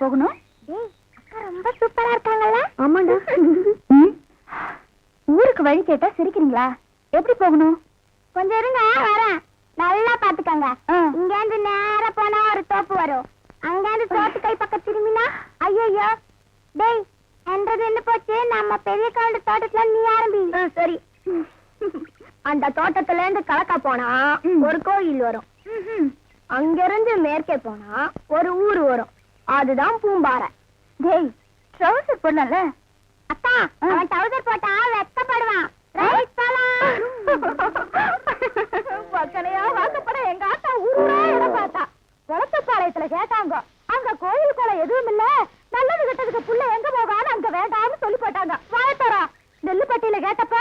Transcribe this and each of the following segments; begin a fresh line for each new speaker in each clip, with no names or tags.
போகணும்?
அக்கா ரொம்ப சூப்பரா இருக்காங்கல்ல?
ஆமாண்டா. ஊருக்கு வழி கேட்டா சிரிக்கிறீங்களா? எப்படி போகணும்?
கொஞ்சம் இருங்க, வரேன். நல்லா பாத்துக்கங்க. இங்க இருந்து நேரா போனா ஒரு தோப்பு வரும். அங்க இருந்து தோப்பு கை பக்கம் திரும்பினா ஐயோ டேய் என்றது என்ன போச்சு? நம்ம பெரிய காண்டு தோட்டத்துல நீ ஆரம்பி. சரி. அந்த தோட்டத்துல இருந்து கலக்கா போனா ஒரு கோயில் வரும். அங்க இருந்து மேற்கே போனா ஒரு ஊர் வரும். அதுதான் பூம்பாறை.
டேய், ட்ரவுசர் போடல.
அக்கா, அவன் டவுசர் போட்டா வெக்கப்படுவான். ரைட் போலாம்.
வக்கனையா வாக்கப்பட எங்க ஆத்தா ஊரா இடம் பார்த்தா குளத்துப்பாளையத்துல கேட்டாங்க. அங்க கோயில் குளம் எதுவும் இல்ல, நல்லது கெட்டதுக்கு புள்ள எங்க போகான்னு அங்க வேண்டாம்னு சொல்லி போட்டாங்க. வாழத்தரா நெல்லுப்பட்டியில கேட்டப்ப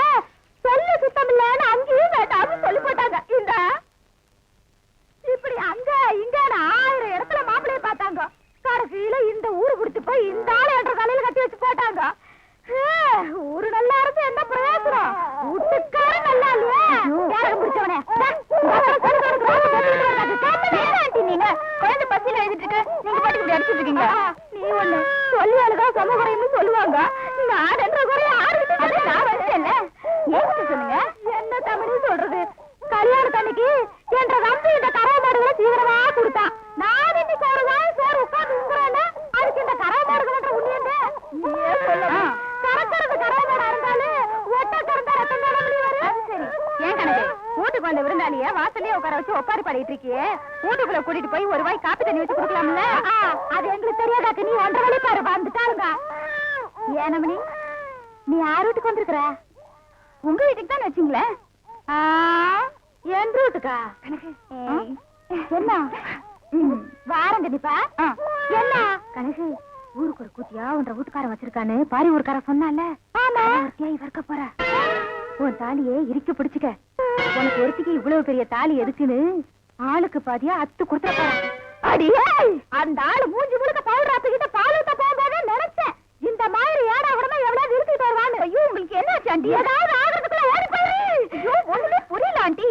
சொல்லு சுத்தம் இல்லன்னு அங்கேயும் வேண்டாம்னு சொல்லி போட்டாங்க. இந்த இப்படி அங்க இங்க 1000 இடத்துல மாப்பிளைய பார்த்தாங்க. கடைசியில இந்த ஊரு குடிச்சு போய் இந்த ஆளு என்ற தலையில கட்டி வச்சு போட்டாங்க. ஊரு நல்லா இருந்து என்ன பிரயோஜனம்? வீட்டுக்கார நல்லா இல்லையா? யாரும் பிடிச்சவனே நீங்க குழந்தை பசியில எழுதிட்டு இருக்கு, நீங்க பாட்டுக்கு இப்படி அடிச்சுட்டு இருக்கீங்க. நீ ஒண்ணு சொல்லி அழுகா சமகுறைன்னு சொல்லுவாங்க. நான் என்ற குறைய ஆறு நான் வந்துட்டேன்ல. ஏன் சொல்லுங்க, என்ன தமிழ் சொல்றது? கல்யாணத்தன்னைக்கு என்ற நம்பி இந்த கரை மாடுகளை தீவிரமா கொடுத்தான். நான் இன்னைக்கு ஒரு வாய் சோறு உட்கார்ந்து உங்குறேன்னா அதுக்கு இந்த கரை மாடுகள் உண்மையே சொல்லலாம். கறக்கிறது கரை மாடா இருந்தாலும் ஒட்ட கறந்தா ரத்தம் தானே வரும். அது சரி. ஏன் கணக்கு வீட்டுக்கு வந்த விருந்தாளிய வாசல்லே உட்கார வச்சு ஒப்பாரி பாடிட்டு இருக்கியே, வீட்டுக்குள்ள கூட்டிட்டு போய் ஒரு வாய் காப்பி தண்ணி வச்சு கொடுக்கலாம்ல? அது எங்களுக்கு தெரியாதாக்கு நீ 1.5 வழி பாரு வந்துட்டாருங்க. ஏனமணி, நீ யார் வீட்டுக்கு வந்திருக்கிற? உங்க வீட்டுக்கு தான் வச்சீங்களே. என் வீட்டுக்கா? என்ன வாரம் கண்டிப்பா என்ன கணக்கு? ஊருக்கு ஒரு கூத்தியா உன்ற வீட்டுக்காரன் வச்சிருக்கான்னு பாரி ஊருக்கார சொன்னால. ஆமா, வர்க்க போற உன் தாலியே இறுக்கி பிடிச்சுக்க. உனக்கு ஒருத்திக்கு இவ்வளவு பெரிய தாலி எதுக்குன்னு ஆளுக்கு பாதியா அத்து கொடுத்துட போற. அடியே, அந்த ஆளு மூஞ்சி முழுக்க பவுடர் ஆத்துக்கிட்ட பால் ஊத்த போகும்போதே நினைச்சேன் இந்த மாதிரி ஏடா உடனே எவ்வளவு நிறுத்திட்டு வருவான்னு. ஐயோ, உங்களுக்கு என்ன ஆச்சு ஆண்டி? ஏதாவது ஆகிறதுக்குள்ள ஓடி போயிரு. ஐயோ, ஒண்ணுமே புரியல ஆண்டி.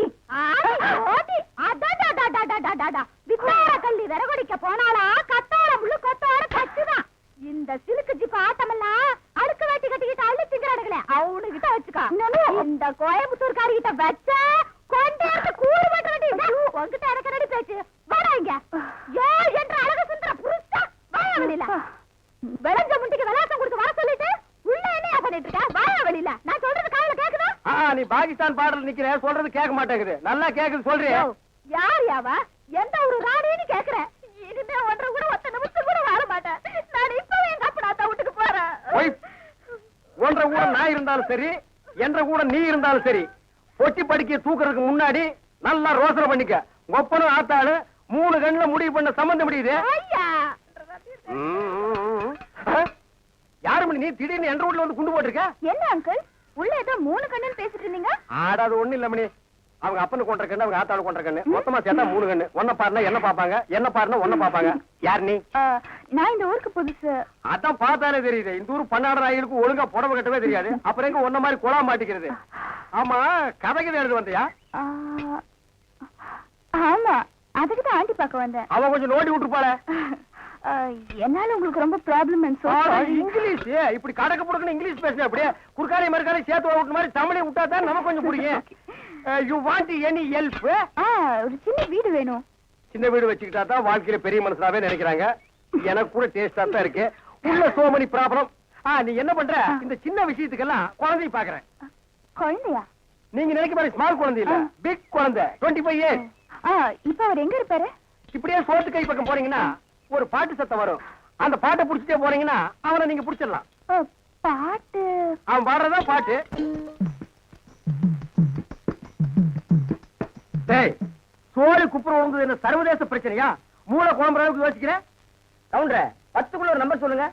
வித்தார கள்ளி விறகுடிக்க போனாலா கத்தார முள்ளு கொத்தார கச்சுதான். இந்த சிலுக்கு ஜிப்பு ஆட்டமெல்லாம் அடுக்கு வேட்டி கட்டிக்கிட்டு அள்ளி திங்கிறானுங்களே அவனு கிட்ட வச்சுக்கா. இந்த கோயம்புத்தூர் காரிகிட்ட வச்ச கொண்டே கூறு மட்டும் கட்டி உங்ககிட்ட எனக்கு ரெடி பேச்சு வராங்க. ஏ என்ற அழகு சுந்தர புருஷா வாயா வெளியில. விளைஞ்ச முண்டிக்கு விளையாட்டம் கொடுத்து வர சொல்லிட்டு உள்ள என்ன பண்ணிட்டு இருக்க? வாயா வெளியில. நான் சொல்றது காதுல கேக்குதா?
நீ பாகிஸ்தான் பாடல் நிக்கிற, சொல்றது கேட்க மாட்டேங்குது. நல்லா கேக்குது சொல்றியா?
யார் யாவா? எந்த ஒரு ராணின்னு கேக்குறேன். இனிமே ஒன்றரை கூட 10 நிமிஷம் கூட வாழ மாட்டேன். நான் இப்பவே எங்க அப்பா வீட்டுக்கு போறேன்.
ஒன்றரை கூட நான் இருந்தாலும் சரி, என்ற கூட நீ இருந்தாலும் சரி, பொட்டி படிக்க தூக்குறதுக்கு முன்னாடி நல்லா ரோசனை பண்ணிக்க. ஒப்பனும் ஆத்தாளு 3 கண்ணுல முடிவு பண்ண சம்பந்தம் முடியுது. யாரு மணி நீ திடீர்னு என்ற வீட்டுல வந்து குண்டு போட்டிருக்க?
என்ன அங்கிள், உள்ள ஏதோ 3 கண்ணுன்னு பேசிட்டு இருந்தீங்க.
ஆடாது ஒண்ணு இல்ல மணி. அவங்க அப்பனு கொண்ட கண்ணு, அவங்க ஆத்தாளு கொண்ட கண்ணு, மொத்தமா சேர்த்தா 3 கண்ணு. ஒன்ன பாருனா என்ன பாப்பாங்க, என்ன பாருனா ஒன்ன பாப்பாங்க. யார் நீ?
நான் இந்த ஊருக்கு புதுசு.
அதான் பார்த்தாலே தெரியுது. இந்த ஊர் பன்னாடு நாய்களுக்கு ஒழுங்கா புடவை கட்டவே தெரியாது. அப்புறம் எங்க ஒன்ன மாதிரி குழா மாட்டிக்கிறது? ஆமா, கதைக்கு எழுது வந்தியா?
ஆமா, அதுக்கு தான் ஆண்டி பார்க்க வந்தேன்.
அவ கொஞ்சம் நோண்டி விட்டுருப்பாள.
என்னால உங்களுக்கு ரொம்ப ப்ராப்ளம்.
இங்கிலீஷ் இப்படி கடக்க புடுக்கணும் இங்கிலீஷ் பேசுற. அப்படியே குறுக்காரி மறுக்காரி சேர்த்து விட்டு மாதிரி தமிழை விட்டா தான் நமக்கு கொஞ்சம் புரியும். You want any help?
ஒரு சின்ன வீடு வேணும்.
சின்ன வீடு வச்சுக்கிட்டா தான் வாழ்க்கையில பெரிய மனுஷனாவே நினைக்கிறாங்க. எனக்கு கூட டேஸ்டா தான் இருக்கு. உள்ள சோ மெனி ப்ராப்ளம். நீ என்ன பண்ற? இந்த சின்ன விஷயத்துக்கெல்லாம் குழந்தை பாக்குறேன்.
குழந்தையா?
நீங்க நினைக்க மாதிரி ஸ்மால் குழந்தை இல்ல, பிக் குழந்தை. 25 இயர்ஸ்.
இப்ப அவர் எங்க இருப்பாரு?
இப்படியே சோத்து கை பக்கம் போறீங்கன்னா ஒரு பாட்டு சத்தம் வரும். அந்த பாட்டை புடிச்சிட்டே போறீங்கன்னா அவனை நீங்க புடிச்சிடலாம்.
பாட்டு?
அவன் பாடுறதா பாட்டு. சோழி குப்புற உழுந்தது என்ன சர்வதேச பிரச்சனையா? மூளை குழம்புற அளவுக்கு யோசிக்கிறேன். கவுண்டர 10க்குள்ள ஒரு நம்பர் சொல்லுங்க.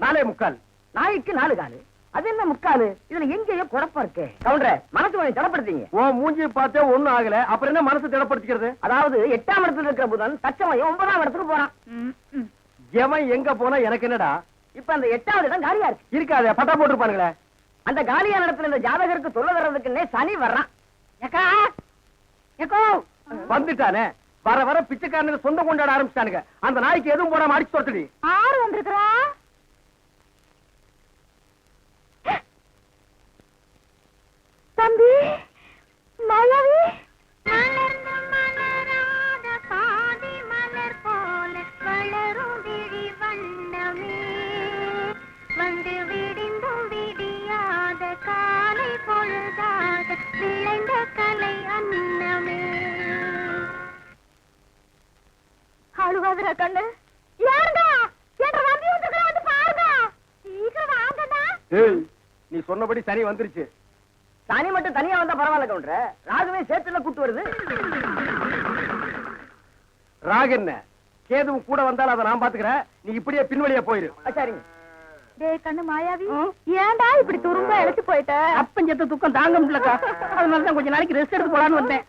4.25. நாய்க்கு 4 காலு. அது என்ன முக்காலு? இதுல எங்கேயோ குழப்பம் இருக்கு. கவுண்டர மனசு கொஞ்சம் திடப்படுத்தீங்க. ஓ மூஞ்சி பார்த்தே ஒண்ணும் ஆகல, அப்புறம் என்ன மனசு திடப்படுத்திக்கிறது? அதாவது 8ஆம் இடத்துல இருக்கிற புதன் தச்சமயம் 9ஆம் இடத்துக்கு போறான். எவன் எங்க போனா எனக்கு என்னடா? இப்ப அந்த 8வது இடம் காலியா இருக்கு. இருக்காது, பட்டா போட்டுருப்பானுங்களே. அந்த காலியான இடத்துல இந்த ஜாதகருக்கு சொல்ல வர்றதுக்குன்னே சனி வர்றான். வந்துட்டானே. வர வர பிச்சைக்காரனுக்கு சொந்தம் கொண்டாட ஆரம்பிச்சிட்டானுங்க. அந்த நாய்க்கு எதுவும் போடாம அடிச்சு தோத்துடி.
ஆறு வந்திருக்கிறா தம்பி மாயாவி.
மலர்ந்து மலராத பாதி மலர் போல வளரும் விழி வண்ணமே, வந்து விடிந்தும் விடியாத காலை பொழுதாக விளைந்த கலை அன்னமே.
அழுவாதுரா கண்ணு. யாருங்க என்ற நம்பி வந்துருக்கா, வந்து பாருங்க. சீக்கிரம் வாங்கண்ணா.
ஏய், நீ சொன்னபடி சனி வந்துருச்சு. சனி மட்டும் தனியா வந்தா பரவாயில்ல கவுண்டர, ராகுவே சேர்த்துல கூட்டு வருது. ராகு என்ன கேதுவும் கூட வந்தாலும் அதை நான் பாத்துக்கிறேன். நீ இப்படியே பின்வழியா போயிரு. சரிங்க.
டேய் கண்ணு மாயாவி, ஏன்டா இப்படி துரும்ப இழைச்சு போயிட்ட?
அப்பஞ்சத்த துக்கம் தாங்க முடியலக்கா, அதனாலதான் கொஞ்ச நாளைக்கு ரெஸ்ட் எடுத்து போலான்னு வந்தேன்.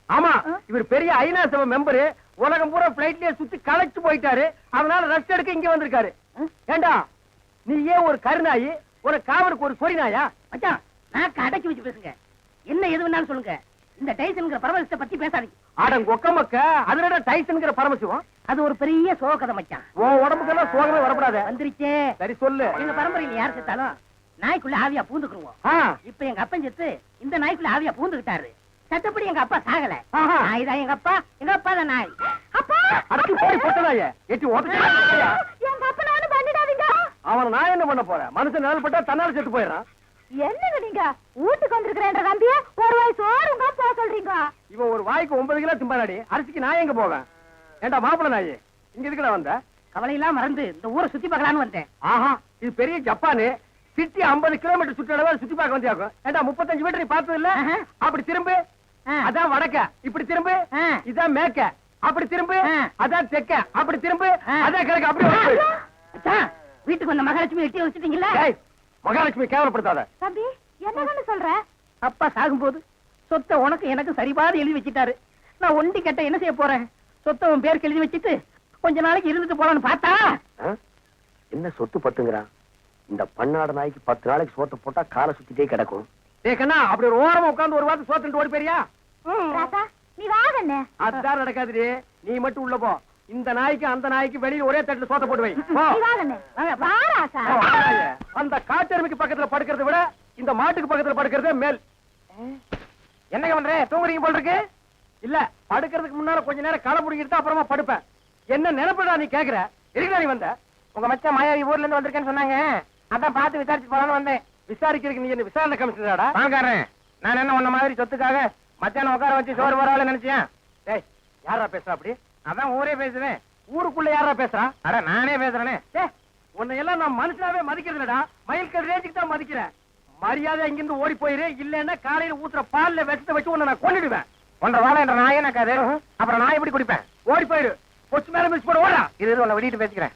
ஆமா, இவர் பெரிய ஐநா சபை மெம்பரு, உலகம் பூரா பிளைட்லயே சுத்தி களைச்சு போயிட்டாரு. அதனால ரெஸ்ட் எடுக்க இங்க வந்திருக்காரு. ஏண்டா நீ ஏன் ஒரு கருநாயி, ஒரு காவலுக்கு ஒரு சொறி நாயா?
மச்சான், நான் அடக்கி வச்சு பேசுங்க. என்ன எது வேணாலும் சொல்லுங்க. இந்த டைசன்ங்கிற பரமசிவத்தை பத்தி பேசாதீங்க.
ஆடம் கொக்கமக்க அதுல டைசன்ங்கிற பரமசிவம்.
அது ஒரு பெரிய சோகதை மச்சான்.
உன் உடம்புக்கெல்லாம் சோகமே வரப்படாத.
வந்துருச்சே.
சரி சொல்லு.
எங்க பரம்பரையில யார் செத்தாலும் நாய்க்குள்ள ஆவியா பூந்துக்குருவோம். இப்ப எங்க அப்பன் செத்து இந்த நாய்க்குள்ள ஆவியா பூந்துக்கிட்டாரு. சட்டப்படி எங்க அப்பா சாகல. நாய் தான் எங்க அப்பா, எங்க அப்பா தான் நாய்.
அப்பா
அடக்கி போய் போட்டதாயே எட்டி ஓட்ட.
எங்க அப்பா நானும் பண்ணிடாதீங்க.
அவனை நான் என்ன பண்ண போறேன்? மனுஷன் நிழல் பட்டா தன்னால செத்து போயிடறான்.
என்னங்க நீங்க வீட்டுக்கு வந்திருக்கிறேன்ற நம்பிய ஒரு வாய் சோறுங்க போக சொல்றீங்க?
இவன் ஒரு வாய்க்கு 9 கிலோ திம்பாடி. அரிசிக்கு நான் எங்க போவேன்? ஏண்டா மாப்பிள நாயே, இங்க எதுக்குடா வந்த?
கவலையெல்லாம் மறந்து இந்த ஊரை சுத்தி பார்க்கலான்னு வந்தேன்.
ஆஹா, இது பெரிய ஜப்பானு. சிட்டி 50 கிலோமீட்டர் சுற்றளவு சுத்தி பார்க்க வந்தியாக்கும். ஏண்டா 35 மீட்டர் நீ பார்த்தது இல்ல? அப்படி திரும்பு, அதான் வடக்க. இப்படி திரும்பு, இதான் மேக்க. அப்படி திரும்பு, அதான் தெக்க. அப்படி திரும்பு, அதான் கிழக்கு. அப்படி
மச்சான், வீட்டுக்கு வந்த மகாலட்சுமி எட்டி வச்சுட்டீங்களா?
மகாலட்சுமி கேவலப்படுத்தாத.
தம்பி என்னன்னு சொல்ற?
அப்பா சாகும்போது சொத்தை உனக்கு எனக்கு சரிபாதி எழுதி வச்சிட்டாரு. நான் ஒண்டி கட்ட என்ன செய்ய போறேன்? சொத்தை உன் பேருக்கு எழுதி வச்சிட்டு கொஞ்ச நாளைக்கு இருந்துட்டு போலான்னு பார்த்தா
என்ன சொத்து பத்துங்கிறான்? இந்த பன்னாட நாய்க்கு 10 நாளைக்கு சோத்த போட்டா காலை சுத்திட்டே கிடக்கும். கண்ணா, அப்படி ஒரு ஓரமா உட்கார்ந்து ஒரு வாரத்து சோத்துட்டு ஓடி போறியா?
ராசா நீ வாங்கண்ணே.
அதுதான் நடக்காதுடி. நீ மட்டும் உள்ள போ. இந்த நாய்க்கு அந்த நாய்க்கு வெளியில ஒரே தட்டுல சோத்த போட்டு வை.
நீ வாங்கண்ணே. வா ராசா.
அந்த காட்டெருமைக்கு பக்கத்துல படுக்கிறதை விட இந்த மாட்டுக்கு பக்கத்துல படுக்கிறதே மேல். என்னங்க பண்ற? தூங்குறீங்க போல இருக்கு. இல்ல, படுக்கிறதுக்கு முன்னால கொஞ்ச நேரம் களை புடிங்கிட்டு அப்புறமா படுப்பேன். என்ன நினைப்படா நீ கேக்குற? இருக்கா நீ வந்த? உங்க மச்சான் மாயாவி ஊர்ல இருந்து வந்திருக்கேன்னு சொன்னாங்க. அதான் பார்த்து விசாரிச்சு போலான்னு வந்தேன். விசாரிக்கிறதுக்கு நீ என்ன விசாரணை கமிஷனராடா? வாங்காரன். நான் என்ன உன்ன மாதிரி சொத்துக்காக மச்சான உட்கார வச்சு சோறு போறாள் நினைச்சேன். டேய், யாரா பேசுறா அப்படி? அதான் ஊரே பேசுவேன். ஊருக்குள்ள யாரா பேசுறா? அட நானே பேசுறேனே. உன்னை எல்லாம் நான் மனுஷனாவே மதிக்கிறதுலடா. மயில்கல் ரேஞ்சுக்கு தான் மதிக்கிறேன். மரியாதை இங்கிருந்து ஓடி போயிரு. இல்லன்னா காலையில ஊத்துற பால்ல விஷத்தை வச்சு உன்னை நான் கொன்னுடுவேன். ஒன்றரை வாழை என்ற நாயே நக்காது. அப்புறம் நான் எப்படி குடிப்பேன்? ஓடி போயிரு. கொச்சு மேல மிஸ் போட ஓடா. இது உன்னை வெளியிட்டு பேசிக்கிறேன்.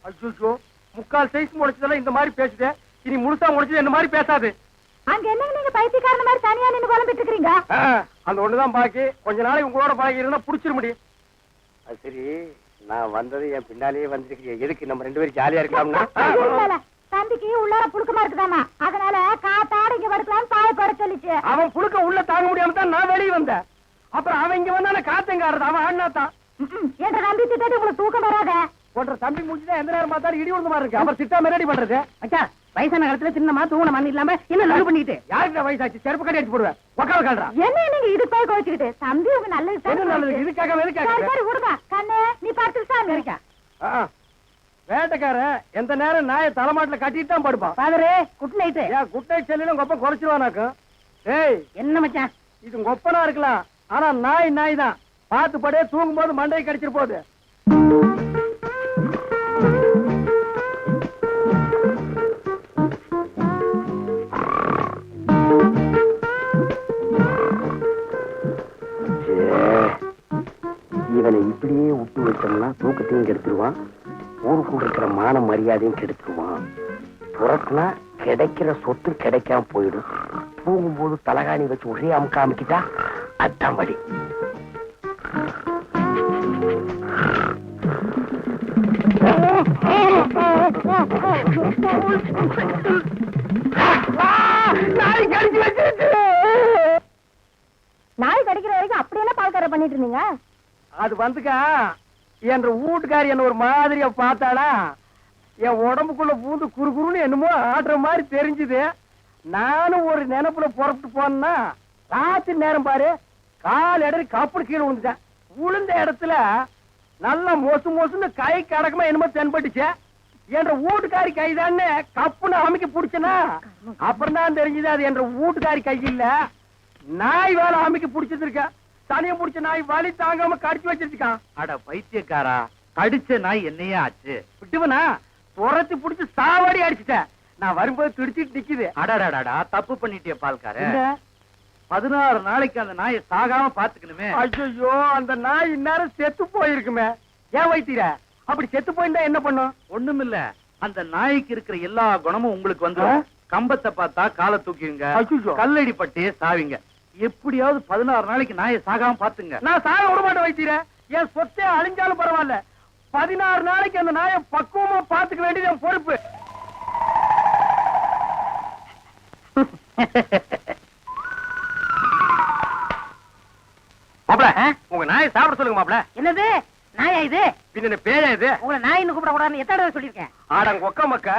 அச்சோ, முக்கால் சைஸ் முடிச்சதெல்லாம் இந்த மாதிரி பேசுது. இனி முழுசா முடிச்சது என்ன மாதிரி பேசாது.
அங்க என்னங்க நீங்க பைத்தியக்காரன மாதிரி தனியா நின்னு குழம்பிட்டு இருக்கீங்க?
அந்த ஒண்ணுதான் பாக்கி. கொஞ்ச நாளைக்கு உங்களோட பழகி இருந்தா புடிச்சிட முடியும். அது சரி, நான் வந்தது என் பின்னாலேயே வந்துருக்கீங்க. எதுக்கு நம்ம 2 பேரும் ஜாலியா இருக்கலாம்னா?
தம்பிக்கு உள்ளார புழுக்கமா இருக்குதாமா, அதனால காத்தாட இங்க படுக்கலாம் பாய போட சொல்லிச்சு.
அவன் புழுக்க உள்ள தாங்க முடியாம தான் நான் வெளியே வந்தேன். அப்புறம் அவன் இங்க வந்தானே காத்தங்காரது. அவன் அண்ணாத்தான்.
என்ற நம்பி திட்டாட்டி உங்களுக்கு தூக்கம் வராத.
போன்ற தம்பி முடிச்சுதான் எந்த நேரம் பார்த்தாலும் இடி விழுந்த மாதிரி இருக்கு. அப்புறம் திட்டாம ரெடி பண்றது.
அச்சா, வயசான காலத்துல சின்னமா தூங்கின மண்ணு இல்லாம என்ன லவ் பண்ணிட்டு
யாருக்கு வயசாச்சு? செருப்பு கட்டி அடிச்சு போடுவேன். உக்கால கால்றா.
என்ன நீங்க இது போய் கோச்சிக்கிட்டு? தம்பி உங்க நல்லது
என்ன நல்லது? இதுக்காக எதுக்காக?
சரி விடுங்க கண்ணே, நீ பார்த்துட்டு இருக்கா.
வேட்டைக்காரன் எந்த நேரம் நாயை தலைமாட்டுல கட்டிட்டு தான் படுப்பான்.
பாதரே, குட் நைட்.
ஏன் குட் நைட் செல்லிலும் கொப்ப குறைச்சிருவானாக்கும். ஏய்,
என்ன மச்சான்?
இது கொப்பனா இருக்கலாம், ஆனா நாய் நாய் தான். பார்த்து படே, தூங்கும் போது மண்டையை கடிச்சிட்டு போகுது. இவனை இப்படியே விட்டு வச்சோம்னா தூக்கத்தையும் கெடுத்துருவான், ஊருக்குள்ள இருக்கிற மான மரியாதையும் கெடுத்துருவான். துரத்துனா கிடைக்கிற சொத்து கிடைக்காம போயிடும். தூங்கும்போது தலகாணி வச்சு ஒரே அமுக்க அமுக்கிட்டா அதான் வழி. நாய் கடிச்சு வச்சிருச்சு.
நாய் கடிக்கிற வரைக்கும் அப்படி என்ன பால்கார பண்ணிட்டு இருந்தீங்க?
அது வந்துக்கா என்ற வீட்டுக்காரி என்ன ஒரு மாதிரியா பார்த்தாளா, என் உடம்புக்குள்ள பூந்து குறுகுறுன்னு என்னமோ ஆடுற மாதிரி தெரிஞ்சுது. நானும் ஒரு நினைப்புல புறப்பட்டு போனா ராத்திரி நேரம் பாரு, கால் இடறி கப்படு கீழே விழுந்துட்டேன். விழுந்த இடத்துல நல்லா மொசுன்னு கை கடக்கமா என்னமோ தென்பட்டுச்சு. என்ற வீட்டுக்காரி கைதான்னு கப்புன்னு அமைக்க பிடிச்சனா, அப்புறம் தான் தெரிஞ்சது அது என்ற வீட்டுக்காரி கை இல்ல, நாய் வேலை அமைக்க பிடிச்சிருக்க. தனியம் பிடிச்ச நாய் வலி தாங்காம கடிச்சு வச்சிருக்கான்.
அட பைத்தியக்காரா, கடிச்ச நாய் என்னையே ஆச்சு?
விட்டுவனா துரத்தி பிடிச்சு சாவாடி அடிச்சுட்டேன். நான் வரும்போது துடிச்சிட்டு நிக்குது.
அடடா, தப்பு பண்ணிட்டிய பால்கார. 16 நாளைக்கு அந்த நாயை சாகாம பாத்துக்கணுமே.
ஐயோ, அந்த நாய் இந்நேரம் செத்து போயிருக்குமே. ஏன் வைத்தீர? அப்படி செத்து போயிருந்தா என்ன பண்ணும்?
ஒண்ணுமில்ல, அந்த நாய்க்கு இருக்கிற எல்லா குணமும் உங்களுக்கு வந்து கம்பத்தை பார்த்தா காலை தூக்கிங்க,
ஐயோ.
கல்லடி பட்டே சாவிங்க. எப்படியாவது 16 நாளைக்கு நாயை சாகாம பாத்துங்க.
நான் சாக விட மாட்டேன் வைத்தீர. என் சொத்தே அழிஞ்சாலும் பரவாயில்ல, 16 நாளைக்கு அந்த நாயை பக்குவமா பாத்துக்க வேண்டியது என் பொறுப்பு. மாப்ள, உங்க நாயை சாப்பிட சொல்லுங்க மாப்ள.
என்னது நாயா இது?
பின்ன பேயா இது?
உங்களை நாயின்னு கூப்பிட கூடாதுன்னு எத்தனை தடவை சொல்லியிருக்கேன்?
ஆடங்க ஒக்க மக்க.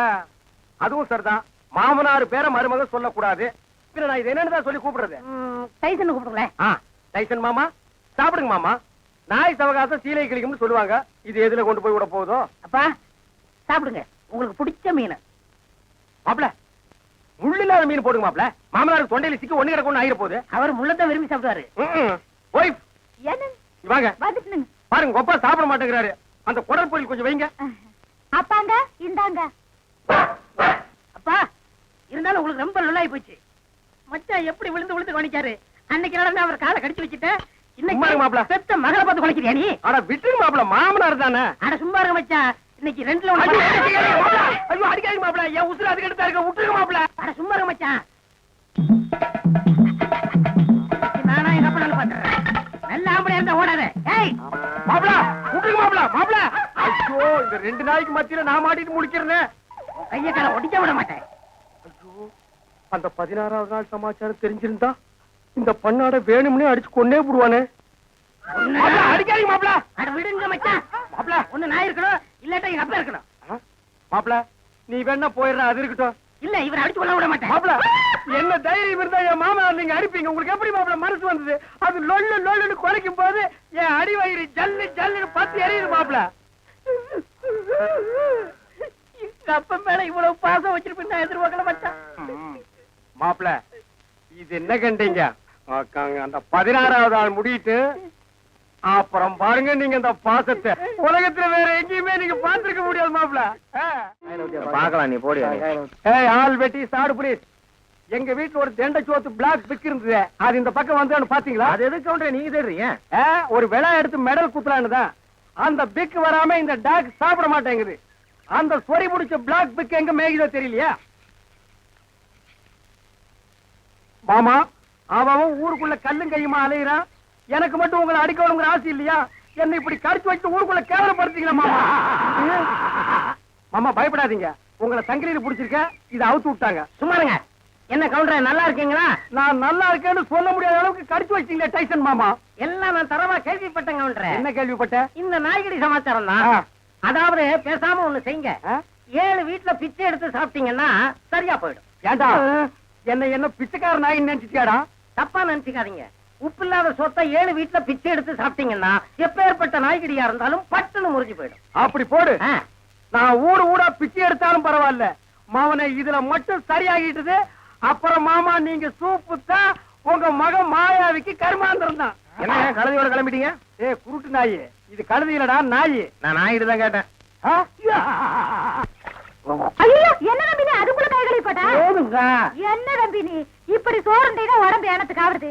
அதுவும் சரிதான், மாமனார் பேர மருமக சொல்லக்கூடாது. பின்ன நான் இது என்னன்னு சொல்லி கூப்பிடுறது?
டைசன் கூப்பிடுங்களேன்.
டைசன் மாமா சாப்பிடுங்க மாமா. நாய் சவகாசம் சீலை கிளிக்கும்னு சொல்லுவாங்க. இது எதுல கொண்டு போய் விட போகுதோ?
அப்பா சாப்பிடுங்க, உங்களுக்கு பிடிச்ச மீன்.
மாப்ள, முள்ளில்லாத மீன் போடுங்க மாப்ள. மாமனாருக்கு தொண்டையில சிக்கி ஒண்ணு கிடக்கும் ஆயிர போகுது.
அவர் முள்ளத்தை விரும்பி சாப்பிடுவாரு.
ஒய்ஃப்
என்ன
வாங்க
வந்துட்டுங்க.
பாருங்க, கொப்பா சாப்பிட மாட்டேங்கிறாரு. அந்த குடல் பொரியல் கொஞ்சம் வைங்க.
அப்பாங்க இந்தாங்க.
அப்பா இருந்தாலும் உங்களுக்கு ரொம்ப நல்லாயி போச்சு. மச்சான் எப்படி விழுந்து விழுந்து கவனிச்சாரு. அன்னைக்கு நடந்து அவர் காலை கடிச்சு வச்சுட்டேன்.
சும்மா இருங்க மாப்ள.
இன்னைக்கு பெத்த மகளை பார்த்து குலைக்கிறியா நீ?
அட விட்டுருங்க மாப்ள, மாமனார் தானே.
அட சும்மா இருங்க மச்சான், இன்னைக்கு ரெண்டுல
ஐயோ,
ஒண்ணு.
அடிக்காதீங்க மாப்ள, என் உசுறு அதுக்கு எடுத்தா இருக்க. விட்டுருங்க மாப்ள.
அட சும்மா இருங்க மச்சான். நானா எங்க அப்பா பாத்துறேன். நல்ல ஆம்பளை இருந்தா ஓடாத. ஏய்
மாப்ள, விட்டுருங்க மாப்ள. மாப்ள, ஐயோ, இந்த 2 நாய்க்கு மத்தியில நான் மாட்டிட்டு முழிக்கிறேன்.
கைய கால ஒடிக்க விட மாட்டேன்.
ஐயோ, அந்த 16வது நாள் சமாச்சாரம் தெரிஞ்சிருந்தா இந்த பண்ணாட வேணும்னே அடிச்சு கொன்னே போடுவானே. அடிக்காதீங்க மாப்ள.
அட விடுங்க மச்சான்.
மாப்ள,
ஒண்ணு நான் இருக்கணும், இல்லாட்டா எங்க அப்பா இருக்கணும்.
மாப்ள நீ வேணா போயிடுற, அது இருக்கட்டும்.
இல்ல இவரை அடிச்சு கொள்ள விட மாட்டேன்.
மாப்ள, என்ன தைரியம் இருந்தா என் மாமனார் நீங்க அடிப்பீங்க? உங்களுக்கு எப்படி மாப்ள மனசு வந்தது? அது லொல்லுன்னு குலைக்கும் போது என் அடி வயிறு ஜல்லுன்னு பத்தி எரியுது மாப்ள.
எங்க அப்பா மேல இவ்வளவு பாசம் வச்சிருப்பேன் நான் எதிர்பார்க்கல மச்சான்.
மாப்ள, இது என்ன கண்டீங்க? அந்த 16வது நாள் முடியிட்டு அப்புறம் பாருங்க நீங்க இந்த பாசத்தை உலகத்துல வேற எங்கேயுமே நீங்க பாத்துருக்க முடியாது மாப்ள.
பாக்கலாம், நீ போடி.
ஆள் வெட்டி சாடு புலிஸ். எங்க வீட்டுல ஒரு தெண்டை சோத்து பிளாக் பிக் இருந்தது, அது இந்த பக்கம் வந்து பாத்தீங்களா?
அது எதுக்கு கவுண்டர் நீங்க தேடுறீங்க?
ஒரு விழா எடுத்து மெடல் குத்துலான்னு தான். அந்த பிக் வராம இந்த டாக் சாப்பிட மாட்டேங்குது. அந்த சொறி பிடிச்ச பிளாக் பிக் எங்க மேய்குதோ தெரியலையா மாமா? அவன் ஊருக்குள்ள கல்லும் கையுமா அலையிறான். எனக்கு மட்டும் உங்களை அடிக்கணுங்கிற ஆசை இல்லையா? என்ன இப்படி கடிச்சு வச்சு ஊருக்குள்ள கேவலப்படுத்தீங்களா மாமா? மாமா பயப்படாதீங்க, உங்களை சங்கிலியில புடிச்சிருக்க, இதை அவுத்து விட்டாங்க.
சும்மாருங்க. என்ன கவுண்டர் நல்லா இருக்கீங்களா?
நான் நல்லா இருக்கேன்னு சொல்ல முடியாத அளவுக்கு கடிச்சு வச்சிங்களே டைசன் மாமா.
எல்லாம் நான் தரமா கேள்விப்பட்டேன் கவுண்டர்.
என்ன கேள்விப்பட்ட?
இந்த நாய்கடி சமாச்சாரம் தான். அதாவது பேசாம ஒண்ணு செய்யுங்க, 7 வீட்டுல பிச்சை எடுத்து சாப்பிட்டீங்கன்னா சரியா போயிடும்.
ஏண்டா என்ன பிச்சைக்கார நாய் நினைச்சிட்டியாடா?
தப்பா நினைச்சுக்காதீங்க. உப்பு இல்லாத சொத்தை 7 வீட்டுல பிச்சை எடுத்து சாப்பிட்டீங்கன்னா எப்பேற்பட்ட நாய்கடியா இருந்தாலும் பட்டுன்னு முறிஞ்சு போயிடும்.
அப்படி போடு. நான் ஊடா பிச்சை எடுத்தாலும் பரவாயில்ல, மாவனை இதுல மட்டும் சரியாகிட்டது. அப்புறம் மாமா நீங்க சூப்பு தான் உங்க மகன் மாயாவிக்கு கருமாந்திரம் தான்.
என்ன கழுதையோட கிளம்பிட்டீங்க?
குருட்டு நாய் இது, கழுதி இல்லடா நாய்.
நான் நாயிட்டு தான் கேட்டேன்.
ஐயோ, என்ன தம்பி நீ அதுக்குள்ள கை கழுவி போட்ட?
போதுங்க.
என்ன தம்பி நீ இப்படி சோறுண்டா உடம்பு எனத்துக்கு ஆகுது?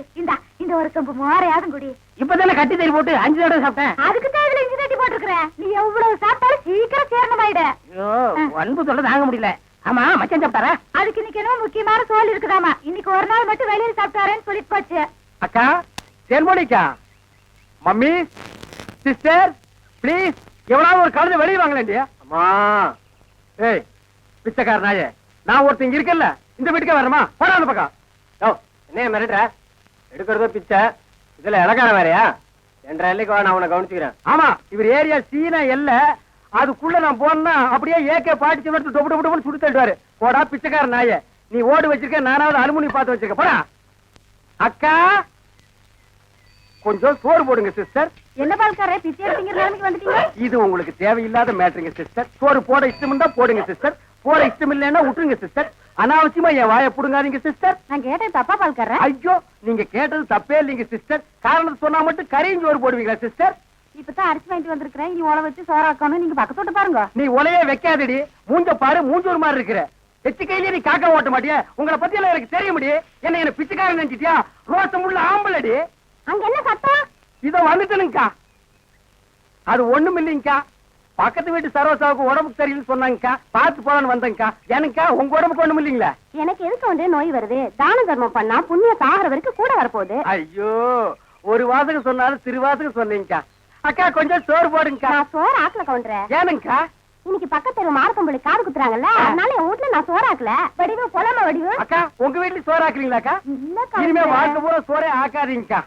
இந்த ஒரு சொம்பு மோரையாதும் குடி.
இப்பதானே கட்டி தறி போட்டு 5 தடவை சாப்பிட்டேன்.
அதுக்கு தான் இதுல இஞ்சி தட்டி போட்டுருக்கிற. நீ எவ்வளவு சாப்பிட்டாலும் சீக்கிரம் சேரணமாயிட.
ஐயோ, அன்பு சொல்ல தாங்க முடியல. ஆமா மச்சான் சாப்பிட்டாரா?
அதுக்கு இன்னைக்கு என்ன முக்கியமான சோல் இருக்குதாமா. இன்னைக்கு ஒரு நாள் மட்டும் வெளியில சாப்பிட்டாரேன்னு சொல்லிட்டு போச்சு.
அக்கா, தேன்மொழிக்கா, மம்மி, சிஸ்டர், பிளீஸ் எவ்வளவு ஒரு கழுதை வெளியே வாங்கலேண்டியா? அம்மா, ஏய் பிச்சைக்கார நாயே, நான் ஒருத்தங்க இருக்கல, இந்த வீட்டுக்கே வரமா? போடா அந்த பக்கம். என்ன மிரட்டுற? எடுக்கிறதோ பிச்சை, இதுல இலக்கார வேறையா? 2 நான் உன்னை கவனிச்சுக்கிறேன். ஆமா, இவர் ஏரியா சீனா எல்ல, அதுக்குள்ள நான் போனா அப்படியே ஏகே பாட்டி டொப்பு டொப்பு டொப்பு சுடு தள்ளுவாரு. போடா பிச்சைக்கார நாய, நீ ஓடு வச்சிருக்க, நானாவது அலுமினியம் பார்த்து வச்சிருக்கேன். போடா. அக்கா கொஞ்சம் சோறு போடுங்க சிஸ்டர்.
என்ன பால்காரே பிச்சை எடுத்தீங்க நிலைமைக்கு வந்துட்டீங்க?
இது உங்களுக்கு தேவையில்லாத மேட்டருங்க சிஸ்டர். சோறு போட இஷ்டம் இருந்தா போடுங்க சிஸ்டர், போட இஷ்டம் இல்லைன்னா விட்டுருங்க சிஸ்டர். அனாவசியமா என் வாயை புடுங்காதீங்க சிஸ்டர்.
நான் கேட்டது தப்பா பால்காரே?
ஐயோ, நீங்க கேட்டது தப்பே இல்லைங்க சிஸ்டர். காரணம் சொன்னா மட்டும் கரையும் சோறு போடுவீங்களா சிஸ்டர்?
இப்பதான் அரிசி வாங்கிட்டு வந்திருக்கிறேன், இனி உழ வச்சு சோறாக்கணும். நீங்க பக்கத்தோட்ட பாருங்க.
நீ உலையே வைக்காதடி, மூஞ்ச பாரு, மூஞ்சூர் மாதிரி இருக்கிற. எச்சு கையிலே நீ காக்கா ஓட்ட மாட்டியா? உங்களை பத்தி எல்லாம் எனக்கு தெரிய முடியும். என்ன பிச்சைக்காரன் நினைச்சிட்டியா? ரோசம் உள்ள ஆம்பளடி.
அங்க என்ன சத்தம்?
இதோ வந்துட்டனுங்கக்கா. அது ஒண்ணும் இல்லைங்கக்கா, பக்கத்து வீட்டு சரோசாவுக்கு உடம்புக்கு சரியில்லைன்னு சொன்னாங்கக்கா, பார்த்து போலான்னு வந்தேங்கக்கா. எனக்கா உங்க உடம்புக்கு ஒண்ணும் இல்லைங்களா?
எனக்கு எதுக்கு வந்து நோய் வருது? தான தர்மம் பண்ணா புண்ணியம் சாகர வரைக்கும் கூட வரப்போகுது.
ஐயோ, ஒரு வாசகம் சொன்னாலும் திருவாசகம் சொன்னீங்கக்கா. அக்கா கொஞ்சம் சோறு போடுங்கக்கா.
நான் சோறு ஆக்கல கவுண்டரே.
ஏனுங்கக்கா?
இன்னைக்கு பக்கத்து தெரு மார்க்கம்பள்ளி காது குத்துறாங்கல்ல, அதனால என் வீட்டுல நான் சோறு ஆக்கல. வடிவு பொலம வடிவு.
அக்கா உங்க வீட்டுல சோறு ஆக்குறீங்களாக்கா?
இல்ல
இனிமே
கவுண்டரே.
வாழ்க்கை பூரா சோறே ஆக்காதீங்கக்கா.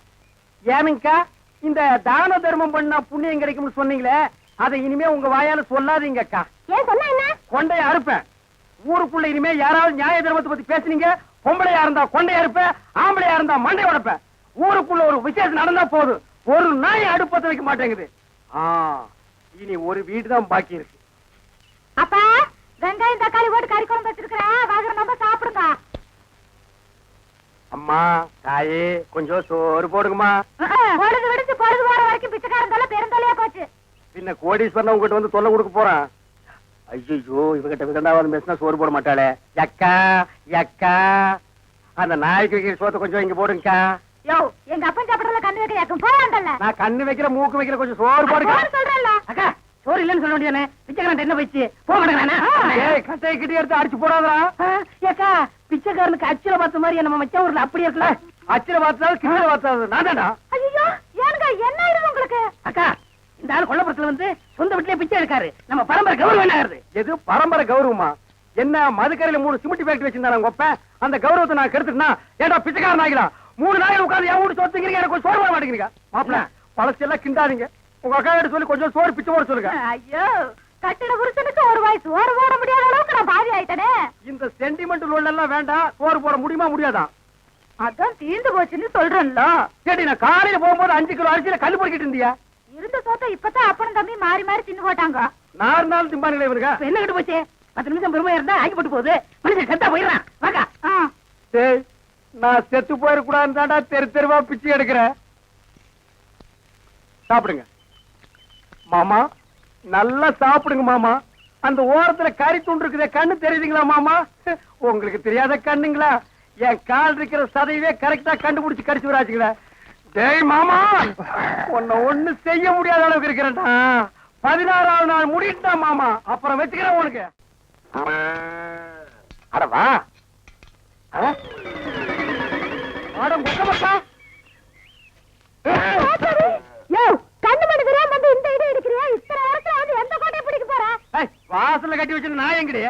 ஏனுங்கக்கா, இந்த தான தர்மம் பண்ணா புண்ணியம் கிடைக்கும்னு சொன்னீங்களே, அதை இனிமே உங்க வாயால சொல்லாதீங்கக்கா.
ஏன் சொன்னா என்ன?
கொண்டைய அறுப்பேன். ஊருக்குள்ள இனிமே யாராவது நியாய தர்மத்தை பத்தி பேசுனீங்க, பொம்பளையா இருந்தா கொண்டைய அறுப்பேன், ஆம்பளையா இருந்தா மண்டை உடைப்பேன். ஊருக்குள்ள ஒரு விசேஷம் நடந்தா போதும், ஒரு நாய் அடுப்பத்த வைக்க மாட்டேங்குது. இனி ஒரு வீடு தான் பாக்கி இருக்கு.
அப்பா, வெங்காயம் தக்காளி போட்டு கறி குழம்பு வச்சிருக்கிறேன், வாங்குற நம்ம சாப்பிடுங்க.
அம்மா தாயே கொஞ்சம் சோறு போடுங்கம்மா.
பொழுது விடுச்சு பொழுது போற வரைக்கும் பிச்சைக்காரன் தொல்லை பெருந்தொல்லையா போச்சு.
பின்ன கோடீஸ்வரன் உங்ககிட்ட வந்து தொல்லை கொடுக்க போறான். ஐயோ, இவகிட்ட விதண்டாவது பேசினா சோறு போட மாட்டாளே. அக்கா அக்கா, அந்த நாய்க்கு வைக்கிற சோத்தை கொஞ்சம் இங்க போடுங்கக்கா.
யோ, எங்க அப்பன் சாப்பிடறதுல கண்ணு வைக்க யாக்கும் போயாண்டல்ல.
நான் கண்ணு வைக்கிற மூக்கு வைக்கிற கொஞ்சம் சோறு போடுங்க.
சொல்றேன்ல.
அக்கா சோறு இல்லன்னு சொல்ல வேண்டியதானே? பிச்சைக்காரன் என்ன போயிடுச்சு, போக மாட்டேங்கிறானா?
ஏய், கட்டையை கிட்டி எடுத்து அடிச்சு போடாதா.
ஏக்கா பிச்சைக்காரனுக்கு அச்சில பார்த்த மாதிரி நம்ம மச்சான் ஊர்ல அப்படி இருக்கல.
அச்சில பார்த்தாலும் கிட்ட பார்த்தாலும் நான் தான்டா.
ஐயோ, ஏனுங்க என்ன ஆயிடுது உங்களுக்கு?
அக்கா இந்த ஆள் கொல்லப்புறத்துல வந்து சொந்த வீட்டுலயே பிச்சை எடுக்காரு. நம்ம பரம்பரை கௌரவம் என்ன ஆகுது?
எது பரம்பரை கௌரவமா? என்ன மதுக்கரையில 3 சிமெண்ட் ஃபேக்டரி வச்சிருந்தாங்க ஒப்ப, அந்த கௌரவத்தை நான் கெடுத்துட்டா? ஏடா பிச்சைக்காரன் ஆகிடா, 3 நாள் உட்கார்ந்து என் வீட்டு சொத்துக்கிறீங்க, எனக்கு சோறு போட மாட்டேங்கிறீங்க. மாப்பிள பழசெல்லாம் கிண்டாதீங்க. உங்க அக்கா கிட்ட சொல்லி கொஞ்சம் சோறு பிச்சை போட சொல்லுங்க.
ஐயோ, கட்டிட புருஷனுக்கு ஒரு வாய் சோறு போட முடியாத அளவுக்கு நான் பாதி ஆயிட்டனே.
இந்த சென்டிமெண்ட் லோன் எல்லாம் வேண்டாம். சோறு போட முடியுமா முடியாதா?
அதான் தீர்ந்து போச்சுன்னு சொல்றேன்ல.
சரி, நான் காலையில போகும்போது 5 கிலோ அரிசியில கல் பொறுக்கிட்டு இருந்தியா?
இருந்த சோத்த இப்பதான் அப்பனும் தம்பி மாறி மாறி தின்னு போட்டாங்க.
4 நாள் திம்பானுங்களே இவனுங்க.
இப்ப என்ன கிட்ட போச்சு? 10 நிமிஷம் பெருமையா இருந்தா ஆகி போட்டு போகுது. மனுஷன் செத்தா போயிடறான். வாக்கா.
டேய், நான் செத்து போயிடக்கூடாதுன்னு தாண்டா தெரு தெருவா பிச்சை எடுக்கிறேன். சாப்பிடுங்க மாமா, நல்லா சாப்பிடுங்க மாமா. அந்த ஓரத்துல கறி துண்டு இருக்குதே, கண்ணு தெரியுதுங்களா மாமா? உங்களுக்கு தெரியாத கண்ணுங்களா? என் கால் இருக்கிற சதையவே கரெக்டா கண்டுபிடிச்சு கடிச்சு வராச்சுங்களா? டேய் மாமா, உன்னை ஒண்ணு செய்ய முடியாத அளவுக்கு இருக்கிறேன்டா. 16ஆவது நாள் முடிட்டா மாமா, அப்புறம் வச்சுக்கிறேன் உனக்கு. அடவா
கண்ணு மணி தெரியாம வந்து இந்த இடம் எடுக்கிறியா? இத்தனை நேரத்துல வந்து எந்த கோட்டையை பிடிக்க போற?
வாசல்ல கட்டி வச்சு நான் எங்கடி?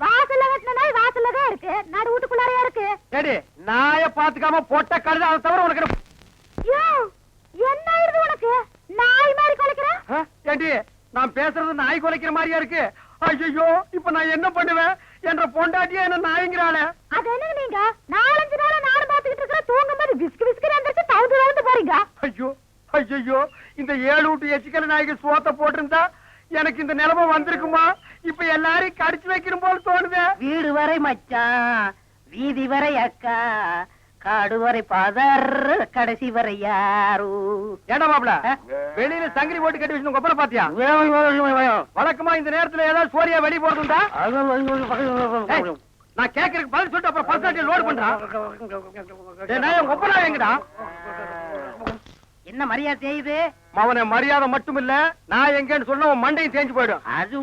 வாசல்ல கட்டின நாய் வாசல்ல தான் இருக்கு, நடு வீட்டுக்குள்ளாரையா இருக்கு.
ஏடி, நாய பாத்துக்காம போட்ட கழுத, அதை தவிர உனக்கு
யோ, என்ன ஆயிடுது உனக்கு? நாய் மாதிரி குலைக்கிற?
ஏண்டி, நான் பேசுறது நாய் குலைக்கிற மாதிரியா இருக்கு? ஐயோ, இப்ப நான் என்ன பண்ணுவேன்? என்ற பொண்டாட்டியா என்ன நாய்ங்கிறாளே.
அது என்ன நீங்க 4-5 நாளா நானும் பாத்துக்கிட்டு இருக்கிற, தூங்கும் போது விஸ்கு விஸ்கு வந்துருச்சு, தவுந்து போறீங்க.
ஐயோ ஐயோ, இந்த 7 வீட்டு எச்சிக்கல நாய்க்கு சோத்த போட்டிருந்தா எனக்கு இந்த நிலைமை வந்திருக்குமா? இப்ப எல்லாரையும் கடிச்சு வைக்கணும் போல தோணுது.
வீடு வரை மச்சான், வீதி வரை அக்கா, காடு வரை பாதர், கடைசி வரை யாரு.
ஏண்டா மாப்பிள, வெளியில சங்கிலி போட்டு கட்டி வச்சு கொப்பரை பாத்தியா? வழக்கமா இந்த நேரத்துல ஏதாவது சோரியா வெளிய போறதுண்டா? நான் கேக்குறதுக்கு பதில் சொல்லிட்டு அப்புறம் பல்சாட்டியை லோடு பண்றான். கொப்பரா எங்கடா?
என்ன மரியாதை செய்யுது?
அவனை மரியாதை மட்டும் இல்ல, நான் எங்கன்னு சொன்ன உன் மண்டையும் தேஞ்சு போயிடும்.
அது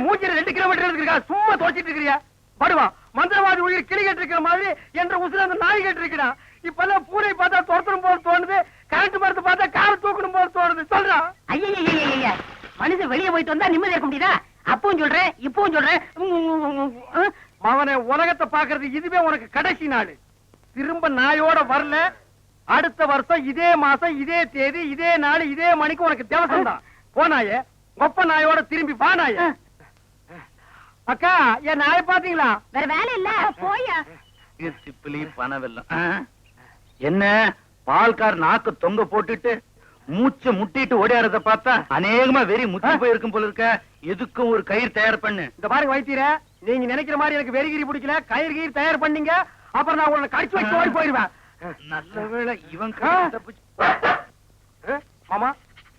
மூஞ்சில 2 கிலோமீட்டர் இருக்கா, சும்மா தோச்சிட்டு இருக்கிறியா? படுவா, மந்திரவாதி உயிர் கிளி கேட்டு இருக்கிற மாதிரி என்ற உசுர அந்த நாய் கேட்டு இருக்கிறா. இப்பெல்லாம் பூனை பார்த்தா துரத்தணும் போல தோணுது, கரண்ட் மரத்தை பார்த்தா காரை தூக்கணும் போல தோணுது. சொல்றா.
ஐயா, மனுஷன் வெளியே போயிட்டு வந்தா நிம்மதி இருக்க முடியுதா? அப்பவும் சொல்றேன், இப்பவும் சொல்றேன்.
அவனை உலகத்தை பாக்குறது இதுவே உனக்கு கடைசி நாள். திரும்ப நாயோட வரல, அடுத்த வருஷம் இதே மாசம் இதே தேதி இதே நாள் இதே மணிக்கு உனக்கு தேவசம் தான். போனாயே கொப்ப நாயோட திரும்பி பானாயே. அக்கா என் நாயை பாத்தீங்களா?
வேற வேலை இல்ல போயா.
சிப்பிலி பணவெல்லாம் என்ன பால்கார் நாக்கு தொங்க போட்டுட்டு மூச்ச முட்டிட்டு ஓடியாரத பார்த்தா அநேகமா வெறி முத்தி போயிருக்கும் போல இருக்க. எதுக்கும் ஒரு கயிறு தயார் பண்ணு.
இந்த பாருங்க வைத்தியர, நீங்க நினைக்கிற மாதிரி எனக்கு வெறிகிரி பிடிக்கல. கயிறு கயிறு தயார் பண்ணீங்க, அப்புறம் நான் உங்களை கடிச்சு வச்சு ஓடி போயிருவேன்.
நல்ல வேளை இவன்
மாமா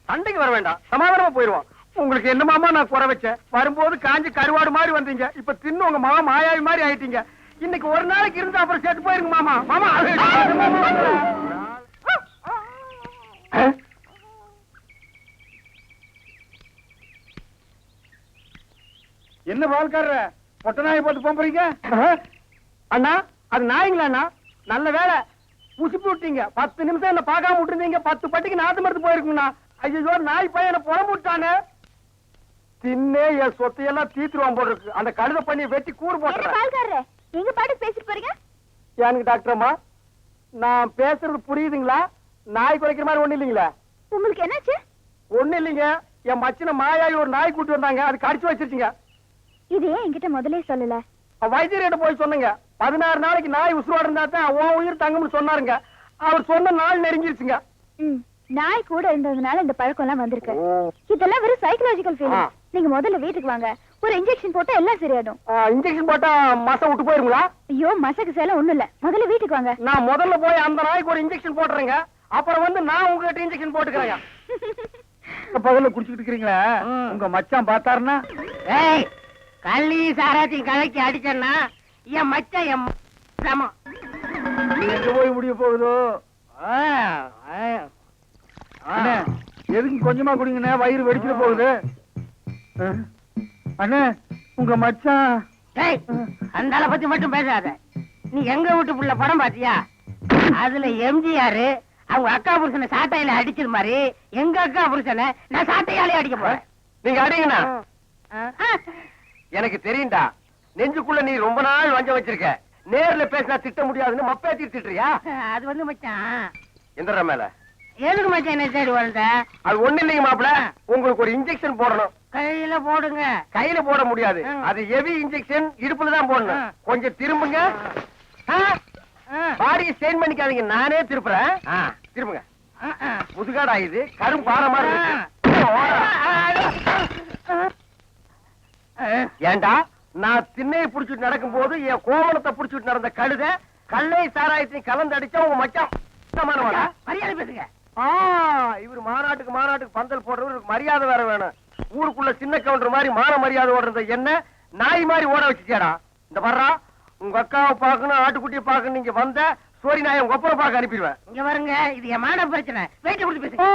சண்டைக்கு வர வேண்டாம், சமாதானமா போயிருவோம். உங்களுக்கு என்ன மாமா நான் குறை வச்சேன்? வரும்போது காஞ்சி கருவாடு மாதிரி வந்தீங்க, இப்ப தின்னு உங்க மாமா மாயாவி மாதிரி ஆயிட்டீங்க. இன்னைக்கு ஒரு நாளைக்கு இருந்து அப்புறம் செத்து போயிருங்க மாமா. மாமா என்ன பால்காரர பொட்ட நாயை போட்டு போறீங்க? அண்ணா அது நாய்ங்களா அண்ணா? நல்ல வேலை உசுப்பி விட்டீங்க. 10 நிமிஷம் என்ன பார்க்காம விட்டுருந்தீங்க, 10 பட்டிக்கு நாத்து மருந்து போயிருக்குங்கண்ணா. ஐயோ நாய் பையன் என்ன புலம்பு விட்டானே. தின்னே என் சொத்தையெல்லாம் தீத்துருவான் போல இருக்கு. அந்த கழுத பண்ணி வெட்டி கூறு போட்டுறேன்.
பால்காரரே எங்க பாட்டு பேசிட்டு போறீங்க?
எனக்கு டாக்டர் அம்மா நான் பேசுறது புரியுதுங்களா? நாய் குறைக்கிற மாதிரி ஒண்ணு இல்லைங்களா?
உங்களுக்கு என்னாச்சு?
ஒண்ணு இல்லைங்க, என் மச்சின மாயாயி ஒரு நாய் கூட்டு வந்தாங்க, அது கடிச்சு வச்சிருச்சுங்க.
இது ஏன் என்கிட்ட முதலே சொல்லல?
வைத்தியர்கிட்ட போய் சொன்னங்க. 16 நாளைக்கு நாய் உசுரோட இருந்தா தான் உன் உயிர் தங்கும்னு சொன்னாருங்க. அவர் சொன்ன நாள் நெருங்கிருச்சுங்க.
நாய் கூட இருந்ததுனால இந்த பழக்கம் எல்லாம் வந்திருக்கு. இதெல்லாம் வெறும் சைக்கலாஜிக்கல் ஃபீலிங். நீங்க முதல்ல வீட்டுக்கு வாங்க, ஒரு இன்ஜெக்ஷன் போட்டா எல்லாம் சரியாடும்.
இன்ஜெக்ஷன் போட்டா மசை விட்டு போயிருங்களா?
ஐயோ மசக்கு சேல ஒண்ணும் இல்ல, முதல்ல வீட்டுக்கு வாங்க.
நான் முதல்ல போய் அந்த நாய்க்கு ஒரு இன்ஜெக்ஷன் போட்டுறேங்க, அப்புறம் வந்து நான் உங்ககிட்ட இன்ஜெக்ஷன் போட்டுக்கிறேங்க. பகல்ல குடிச்சுக்கிட்டு இருக்கிறீங்களா? உங்க மச்சான் பார்த்தாருன்னா
கள்ளி சாராத்தையும் கலக்கி அடிச்சேன்னா என் மச்சான் என் சமம்.
எங்க போய் முடிய போகுதோ? எதுக்கு கொஞ்சமா குடிங்கண்ணே, வயிறு வெடிச்சிட போகுது. அண்ணே உங்க மச்சான்.
அந்த ஆளை பத்தி மட்டும் பேசாத. நீ எங்க வீட்டு புள்ள படம் பாத்தியா? அதுல எம்ஜிஆர் அவங்க அக்கா புருஷனை சாட்டையில அடிச்சது மாதிரி எங்க அக்கா புருஷனை நான் சாட்டையாலே அடிக்க போறேன்.
நீங்க அடிங்கண்ணா. எனக்கு தெரியும்டா, நெஞ்சுக்குள்ள நீ ரொம்ப நாள் வஞ்சம் வச்சிருக்க. நேர்ல பேசினா திட்ட முடியாதுன்னு மப்பேத்தி திட்டுறியா?
அது வந்து மச்சான்
எந்த மேல
எதுக்கு மச்சான் என்ன சைடு வளர்ந்த?
அது ஒண்ணு இல்லைங்க மாப்பிள, உங்களுக்கு ஒரு இன்ஜெக்ஷன் போடணும்.
கையில போடுங்க.
கையில போட முடியாது, அது ஹெவி இன்ஜெக்ஷன், இடுப்புல தான் போடணும். கொஞ்சம் திரும்புங்க. பாடியை ஸ்டெயின் பண்ணிக்காதீங்க, நானே திருப்புறேன். திரும்புங்க. முதுகாடா இது கரும் பாறை மாதிரி இருக்கு. ஏண்டா நான் திண்ணையை புடிச்சிட்டு நடக்கும் போது என் கோவணத்தை புடிச்சிட்டு நடந்த கழுத கல்லை சாராயத்தையும் கலந்து அடிச்சா உங்க மச்சான்
மரியாதை பேசுங்க.
இவர் மாநாட்டுக்கு பந்தல் போடுறவருக்கு மரியாதை வேற வேணும். ஊருக்குள்ள சின்ன கவுண்டர் மாதிரி மான மரியாதை ஓடுறத என்ன நாய் மாதிரி ஓட வச்சுச்சேடா. இந்த வர்றா உங்க அக்காவை பாக்கணும், ஆட்டுக்குட்டியை பாக்கணும். நீங்க வந்த சோரி நாயை உங்க அப்புறம் பார்க்க அனுப்பிடுவேன்.
இங்க வருங்க, இது என் மான பிரச்சனை. வெயிட் கொடுத்து பேசுங்க.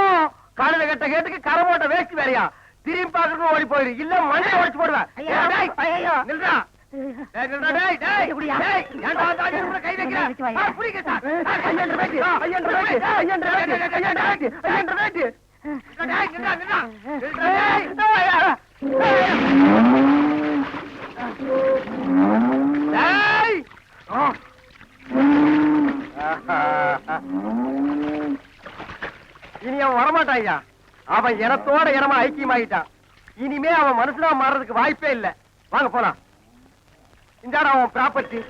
காலையில கட்ட கேட்டுக்கு கரை போட்ட வேஸ்ட் வேறையா? திரும்பி பாக்கணும் ஓடி போயிரு, இல்ல மண்ணை உடைச்சு போடுவேன். நில்றா. கை வைக்கிறேன். இனி அவன் வரமாட்டாயா? அவன் இனத்தோட இனமா ஐக்கியமாயிட்டான். இனிமே அவன் மனுஷனா மாறதுக்கு வாய்ப்பே இல்ல. வாங்க போலாம். இந்தாடா அவன் ப்ராப்பர்ட்டி.